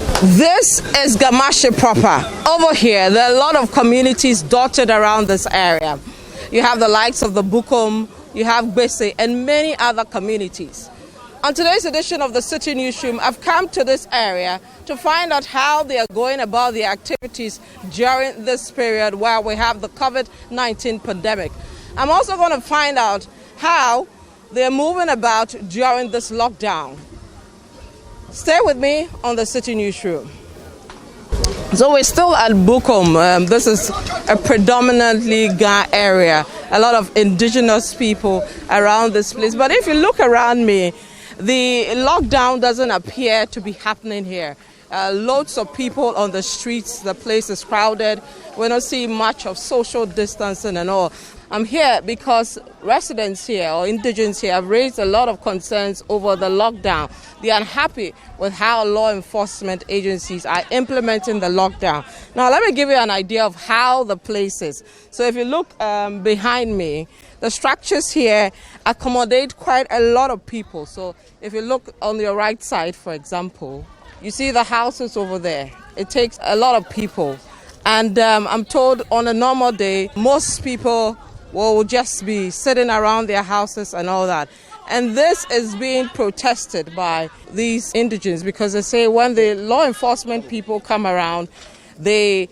This is Gamache proper. Over here, there are a lot of communities dotted around this area. You have the likes of the Bukom, you have Bese, and many other communities. On today's edition of the Citi Newsroom, I've come to this area to find out how they are going about their activities during this period where we have the COVID-19 pandemic. I'm also going to find out how they're moving about during this lockdown. Stay with me on the Citi Newsroom. So we're still at Bukom. This is a predominantly Ga area. A lot of indigenous people around this place. But if you look around me, the lockdown doesn't appear to be happening here. Loads of people on the streets. The place is crowded. We don't see much of social distancing and all. I'm here because residents here or indigents here have raised a lot of concerns over the lockdown. They are unhappy with how law enforcement agencies are implementing the lockdown. Now, let me give you an idea of how the place is. So if you look behind me, the structures here accommodate quite a lot of people. So if you look on your right side, for example, you see the houses over there. It takes a lot of people. And I'm told on a normal day, most people will just be sitting around their houses and all that. And this is being protested by these indigents because they say when the law enforcement people come around, they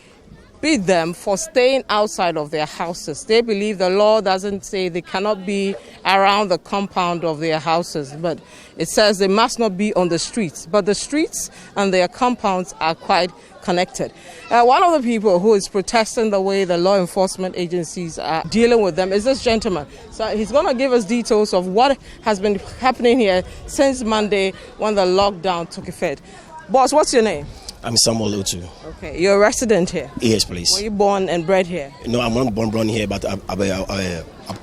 beat them for staying outside of their houses. They believe the law doesn't say they cannot be around the compound of their houses, but it says they must not be on the streets. But the streets and their compounds are quite connected. One of the people who is protesting the way the law enforcement agencies are dealing with them is this gentleman. So he's going to give us details of what has been happening here since Monday when the lockdown took effect. Boss, what's your name? I'm Samuel Otu. Okay, you're a resident here? Yes, please. Were you born and bred here? No, I'm not born here, but I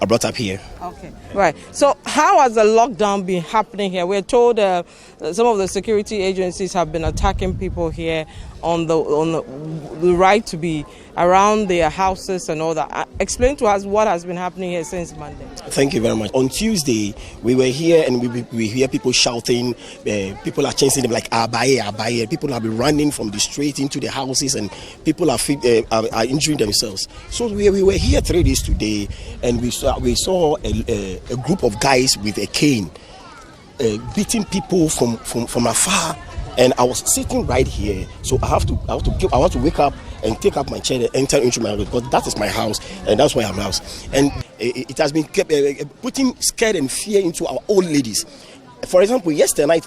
brought up here. Okay, right. So how has the lockdown been happening here? We're told some of the security agencies have been attacking people here on the right to be around their houses and all that. Explain to us what has been happening here since Monday. Thank you very much. On Tuesday, we were here and we hear people shouting. People are chasing them like Abaye, Abaye. People have been running from the street into the houses and people are injuring themselves. So we were here 3 days today and we saw a group of guys with a cane beating people from afar. And I was sitting right here, so I want to wake up and take up my chair and enter into my house because that is my house and that's why I'm house. And it has been putting scare and fear into our old ladies. For example, yesterday night,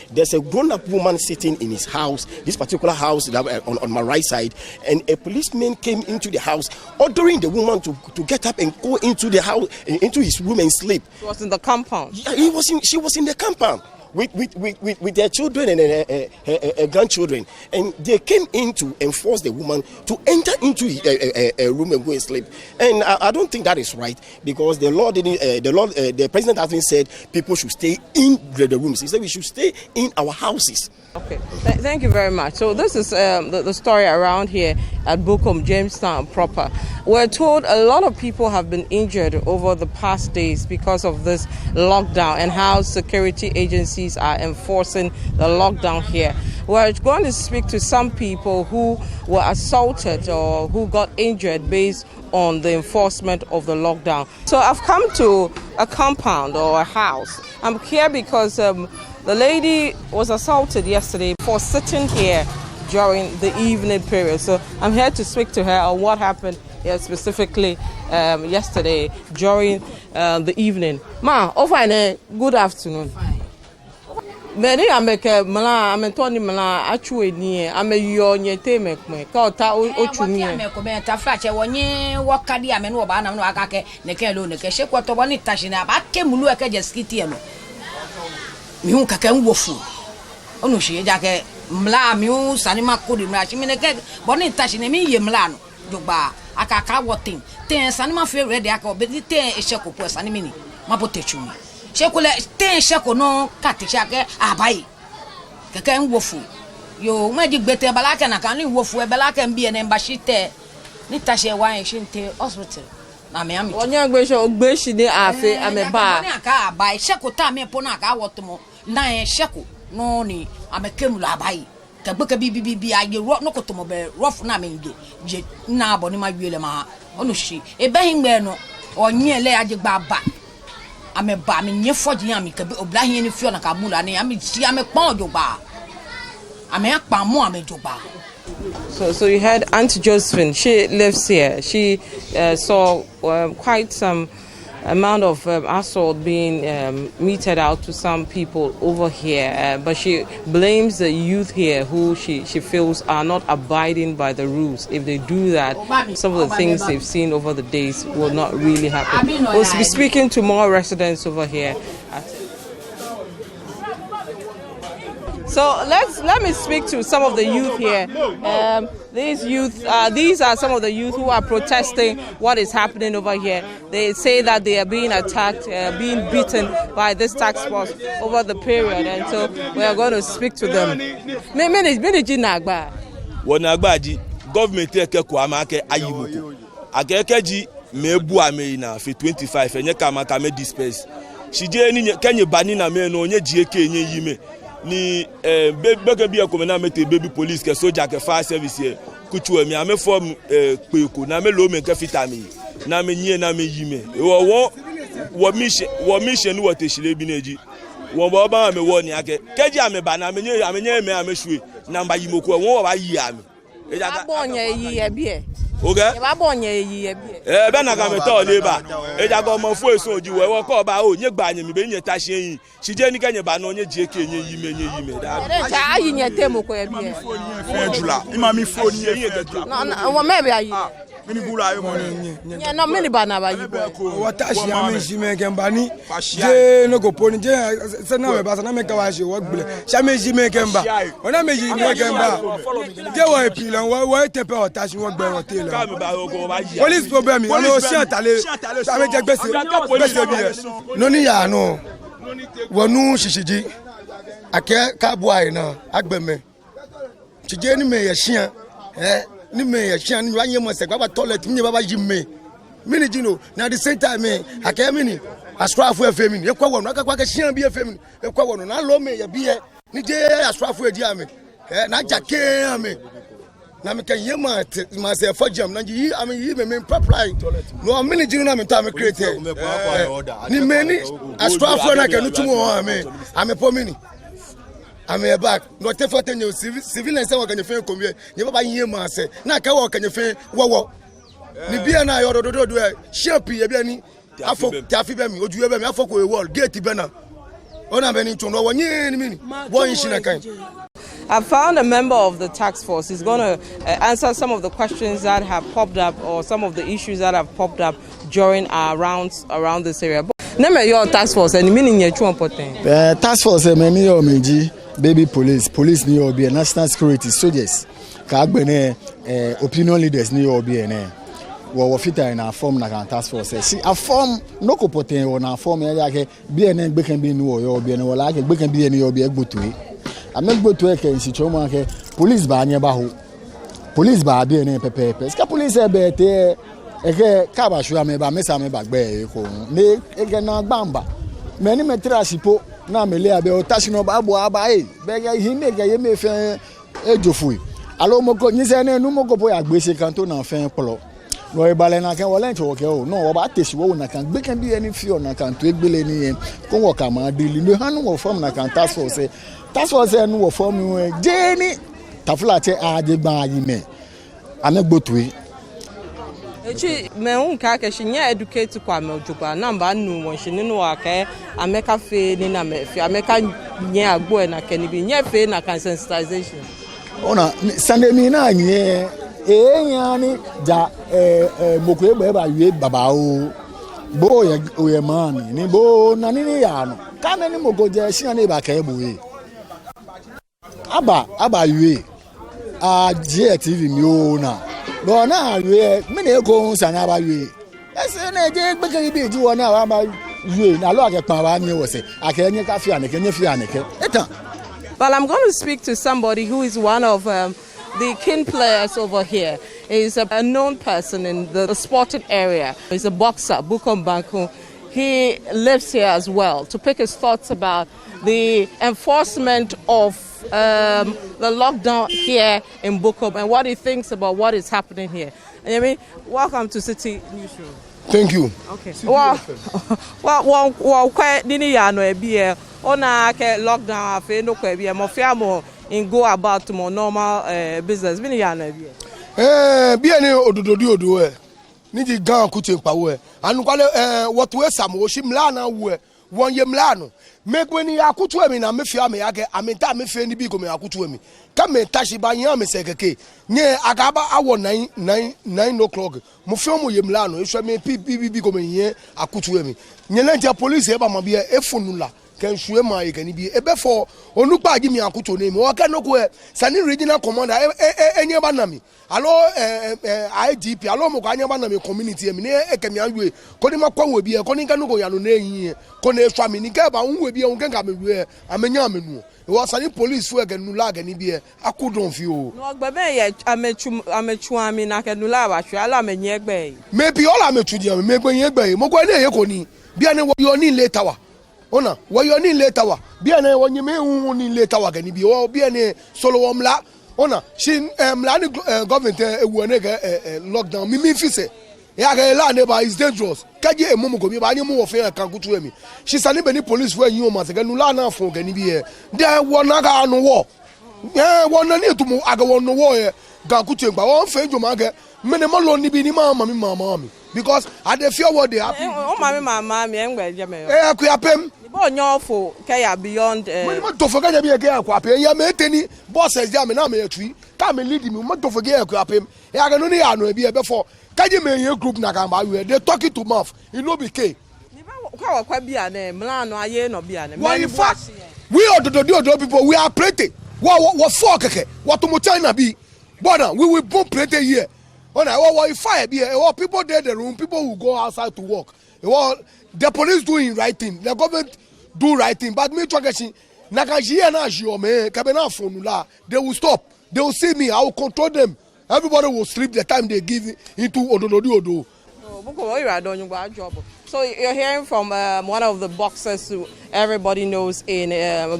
there's a grown-up woman sitting in his house, this particular house on my right side, and a policeman came into the house, ordering the woman to get up and go into the house, into his room and sleep. She was in the compound? Yeah, she was in the compound. With their children and her grandchildren, and they came in to enforce the woman to enter into a room and go and sleep. And I don't think that is right because the law didn't. The president hasn't said people should stay in the rooms. He said we should stay in our houses. Okay, thank you very much. So this is the story around here at Bukom, Jamestown proper. We're told a lot of people have been injured over the past days because of this lockdown and how security agencies are enforcing the lockdown here. We're going to speak to some people who were assaulted or who got injured based on the enforcement of the lockdown. So I've come to a compound or a house. I'm here because the lady was assaulted yesterday for sitting here during the evening period. So I'm here to speak to her on what happened here specifically yesterday during the evening. Ma, good afternoon. Many American Mala, I'm Tony Mala, actually near, I'm a young take me, called Tao Ochumi. I'm a comment, a flash, one year, what can I mean, Obana, no, I can't, Nekelo, Nekeshe, what one is touching up, I came to look at just Skitiano. Miuka can wofu. Oh no, she jacket, Mla, Mew, Sanima could match him in a cake, Bonnie touching me, Mlano, Duba, Akaka, what thing, 10 Sanima feel ready, I could be 10 a shako per Sanimini, Mapotechu. Shekule 10 shako no Katishake, Abai. Kakan wofu. Yo, magic better Balaka and I can wofu, Balaka and be an embashite. Nitasha, why she take hospital. I mean, one young Bishi de Afe, I'm a bar. By Shako Tame Ponaka, what to more 9 shako. No, I'm a Kemula by. Kabuka bibi I rock no kotomobe rough na menge je na boni ma wiele ma onu shi e be himbe no onye le aje gba ba ame ba me nye foji am ka bi oblahin ni fio na ka mula ne am ji am pon jogba ame akpa mo am jogba. So you had Auntie Josephine. She lives here. She saw quite some amount of assault being meted out to some people over here, but she blames the youth here who she feels are not abiding by the rules. If they do that, some of the things they've seen over the days will not really happen. We'll be speaking to more residents over here. So let me speak to some of the youth here. These are some of the youth who are protesting what is happening over here. They say that they are being attacked, being beaten by this task force over the period, and so we are going to speak to them. Government take ko amake ayimuko. Akekeji mebu ameina fi 25 enye kama kame disperse. Shije ni kenye bani na me no onye jieke enye yime. Ni beke bi akomena mete baby police ke soldier ke fire service here kuchu mi ame form peko na me lo me ke fitami na me nyie na me yime wo mission wo te shile bi neji wo ba me wo ni ake keji ame ba na me nye me ame shwe na mba yimoko wo ba yi ame eja bonye yi e bi e okay ba bonye yi e bi be na ka me to le ba eja go mo fu eso oji we wo ko ba o nye gba anye mi be nye ta hye yin shije ni kenye ba no nye jieke enye yime da eja ayi nye temoko e bi e jula imami phone ye yin no wo me be ayi mini bula ayo mo nye no mini ba na ba yi wata shi ame jime kemba ni je no go poni je se na me ba na me ka wa je wo gbele sha me jime kemba ona me jime kemba je wo epilan wo tepe ota shi wo gbe wo te la police problem o si atale ame je gbese bi no ni ya no wonu shishiji ake ka boy na agbeme chije ni me ye hia ni me ya hia ni wanye mo se baba toilet ni baba yime mini jino na the same time me ake mini asrafu efemi ni ekwa wonu aka kwa ka hia bi efemi ekwa wonu na lo me ya bi e ni je asrafu edi ame na jake ame na me kan yema ma se for jam na yi ame yi me apply no mini jino na me to ame create ni me ni asrafu na ke no tumo ame po mini I'm back. No te for ten civil and say can you come here. You baba yin ma say. Na ka wo kan you fe wo. Ni bia na yo do shape e bia ni afọ tafi be mi oju be mi afọ ko e wall gate be na. Ona be ni tun no wo yin ni mi. Wo yin shi na kan. I found a member of the task force. He's going to answer some of the questions that have popped up or some of the issues that have popped up during our rounds around this area. Name your task force and meaning your true important. Task force many o meji baby police ni obi national security soldiers ka agbene opinion leaders ni obi ene wo fita in a form na kan task force si a form no ko poten wo na form ya ke bi ene gbe kan bi ni wo yo obi ene wo la ke gbe kan bi ene obi egbotu amegbotu e ke si chomo ke police ba anye ba ho police ba bi ene pepe ska police e be te e ke ka ba shu ame ba mesa me ba gbe e ko ne e ke na gbamba meni metra sipo na mele abe o tasino ba bo aba e be ga hime ga ye me fe ejofui alo moko nyi se na nu moko po ya gbese kan to na fe polo no e bale na kan wole ncho ke o no o ba tesi wo na kan gbe kan bi eni fi o na kan to egbele ni yen ko wo ka ma dili no hanu wo form na kan task force nu wo form je ni tafula che aje gba yi me amegbotui echi me unka ke shinya educate kwa me ojuba namba nu won shini nu aka ameka fe ni na me fe ameka nye agbo na ke ni bi nye fe na kan sensitization ona sande mi na nye eyan ni ja moko egbe ba yue baba o bo ye man ni bo na ni ya no ka me ni moko je shinya ni ba ka egbo e aba yue a GTV mi o na no na we me na ko nsanya ba we ese na je gbe kan bi ji wona wa ba we na lo akepan wa nye wo se akenye ka fi aneke nye fi aneke etan. Well, I'm going to speak to somebody who is one of the kin players over here. He's a known person in the sporting area. He's a boxer, Bukom. He lives here as well to pick his thoughts about the enforcement of the lockdown here in Bukom and what he thinks about what is happening here. And I mean, welcome to Citi Newsroom. Thank you. Okay. Well, quite didn't ya know be ona ke lockdown afi no kwa be mo fia mo in go about more normal business. Bini ya know be. Be any odododi odo ni di gan kutin pa wo anu kwale what we sam wo shimla na wo won ye mla no make when ya kutu emi na me fia me yake amenta me fia ni bi ko me akutu emi ka me tashi ba yan me sekeke nye agaba awo 9 o'clock mo fia mo ye mla no ehwe me bi ko me yen akutu emi nye na ntia police e ba ma bi e fonula can show my can be a before or look back give me a kuto name or can look where Sani regional commander any banami. Allo IDP, allo Mokanya banami community, a minute, a Kamian, Kodima will be a Konikano Yano, Kone Shaminika, who will be on Gangamu, a Menyamu. It was any police work and Nulag and Ibia. I couldn't feel. No, but I met you, I mean, I can Nulava, Shala, and Yegbe. Maybe all I met you, maybe Yegbe, Mokwane Yekoni, Biana, what you need later. Ona wa yo ni later wa bia na wonye me hu ni later wa gani bi o bia ne solo womla ona shin mla ni government ewu na lockdown mi fi se ya ga la ne ba is dangerous kaje emu go bi ba nyi mu wo fe kan kutu emi she sani be ni police for yin o ma se ganu la na fo gani bi e de wona ga no wo wona ni tumu aga wona wo e ga kutu gba won fe joma ga me ne mo lo ni bi ni mama mi because I dey fear what they happen. Oh mama me engbe je me. Akuyapem. Bo nyofo kaya beyond mo to forget be ke akuyapem ya me teni bosses dia me na me atui ka me lead me mo to forget akuyapem ya ga no ni ya no e be for kaje me ye group na kan ba we they talking to mouth e no be ke ni ba kwa kwa bia na mla no aye no bia na me we ododo people we are praying what for keke what to mo China be border we will bomb pray here. When I was fire, people there in the room, people who go outside to work. The police doing right thing, the government do right thing. But me talking, they will stop. They will see me. I will control them. Everybody will sleep the time they give into Odo. So you're hearing from one of the boxers who everybody knows in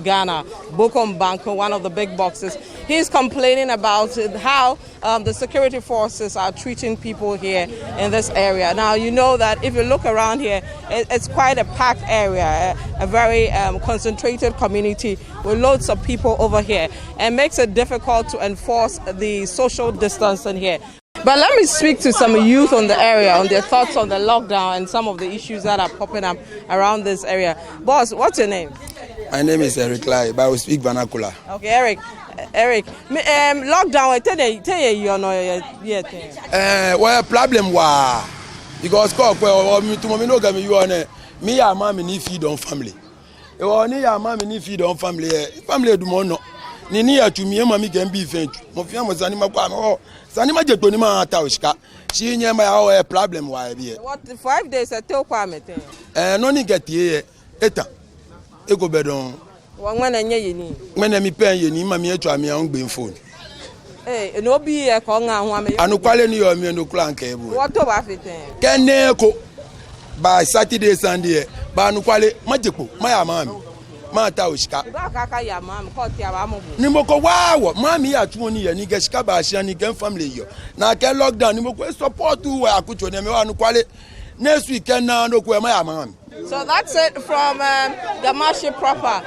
Ghana, Bukom Banko, one of the big boxers. He's complaining about how the security forces are treating people here in this area. Now, you know that if you look around here, it's quite a packed area, a very concentrated community with loads of people over here, and makes it difficult to enforce the social distancing here. But let me speak to some youth on the area, on their thoughts on the lockdown and some of the issues that are popping up around this area. Boss, what's your name? My name is Eric Lai, but I will speak vernacular. Okay, Eric, lockdown, tell you know, well, problem was because me and mommy need feed on family. Mommy need feed on family. Family do more no. Ni ya to me mommy can be fent. Mo fi am zanima kwa zanima je to ni ma tawishka. She nya ma a problem why be. What 5 days tell kwamete? No ni get here eta. E go bedon. When anya yini. When me pen yini ma me atwa me an gbe phone. Eh, no be e ko nga ho ame. Anu kwale ni yo me no kula nka ebu. What to ba fiten? Kene ko by Saturday Sunday ba anu kwale majepo ma ya mami. Ma tawishka. Ba kaka ya mami ko ti aba mo. Ni moko wawo mami ya tu ni ye ni geshika ba hia ni gen family yo. Na ke lockdown ni moko support wa akucho ni me wa anu kwale. Next weekend na no ko ma ya mami. So that's it from Gamashi proper.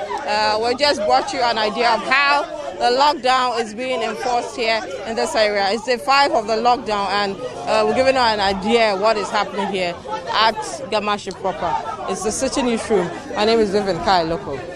We just brought you an idea of how the lockdown is being enforced here in this area. It's day 5 of the lockdown, and we're giving you an idea of what is happening here at Gamashi proper. It's the Citi Newsroom. My name is Vivian Lokko.